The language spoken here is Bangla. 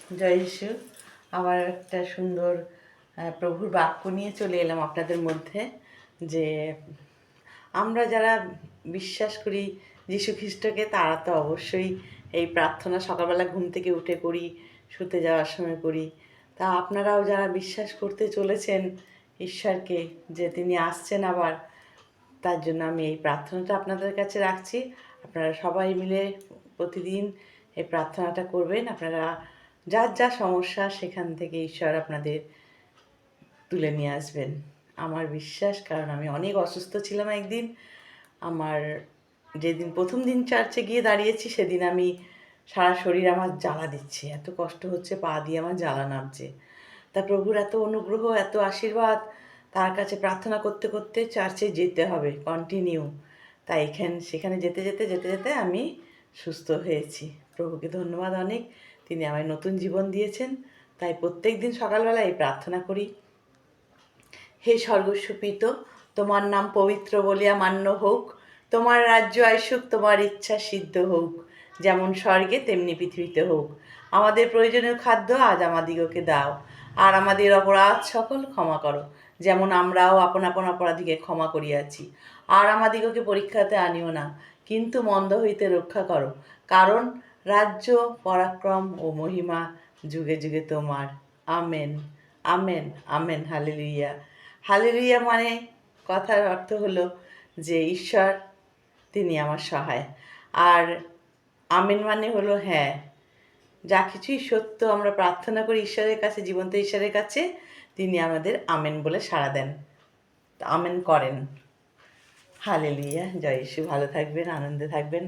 জয় যিশু। আমার একটা সুন্দর প্রভুর বাক্য নিয়ে চলে এলাম আপনাদের মধ্যে, যে আমরা যারা বিশ্বাস করি যীশু খ্রিস্টকে, তারা তো অবশ্যই এই প্রার্থনা সকালবেলা ঘুম থেকে উঠে করি, শুতে যাওয়ার সময় করি। তা আপনারাও যারা বিশ্বাস করতে চলেছেন ঈশ্বরকে, যে তিনি আসছেন আবার, তার জন্য আমি এই প্রার্থনাটা আপনাদের কাছে রাখছি। আপনারা সবাই মিলে প্রতিদিন এই প্রার্থনাটা করবেন। আপনারা যার যা সমস্যা সেখান থেকে ঈশ্বর আপনাদের তুলে নিয়ে আসবেন, আমার বিশ্বাস। কারণ আমি অনেক অসুস্থ ছিলাম একদিন। আমার যেদিন প্রথম দিন চার্চে গিয়ে দাঁড়িয়েছি, সেদিন আমি সারা শরীর আমার জ্বালা দিচ্ছে, এত কষ্ট হচ্ছে, পা দিয়ে আমার জ্বালা নামছে। তা প্রভুর এত অনুগ্রহ, এত আশীর্বাদ, তার কাছে প্রার্থনা করতে করতে চার্চে যেতে হবে কন্টিনিউ। তাই সেখানে যেতে যেতে যেতে যেতে আমি সুস্থ হয়েছি। প্রভুকে ধন্যবাদ অনেক, তিনি আমায় নতুন জীবন দিয়েছেন। তাই প্রত্যেক দিন সকালবেলা এই প্রার্থনা করি। হে স্বর্গস্বপিত, তোমার নাম পবিত্র বলিয়া মান্য হোক, তোমার রাজ্য আইসুক, তোমার ইচ্ছা সিদ্ধ হোক, যেমন স্বর্গে তেমনি পৃথিবীতে হোক। আমাদের প্রয়োজনীয় খাদ্য আজ আমাদিগকে দাও, আর আমাদের অপরাধ সকল ক্ষমা করো, যেমন আমরাও আপন আপন অপরাধীকে ক্ষমা করিয়াছি। আর আমাদিগকে পরীক্ষাতে আনিও না, কিন্তু মন্দ হইতে রক্ষা করো, কারণ রাজ্য, পরাক্রম ও মহিমা যুগে যুগে তোমার। Amen, amen, amen. Hallelujah. Hallelujah মানে, কথার অর্থ হলো যে ঈশ্বর তিনি আমার সহায়। আর আমেন মানে হলো হ্যাঁ, যা কিছুই সত্য আমরা প্রার্থনা করি ঈশ্বরের কাছে, জীবন্ত ঈশ্বরের কাছে, তিনি আমাদের আমেন বলে সাড়া দেন, আমেন করেন। হালেলুইয়া। জয় যিশু। ভালো থাকবেন, আনন্দে থাকবেন।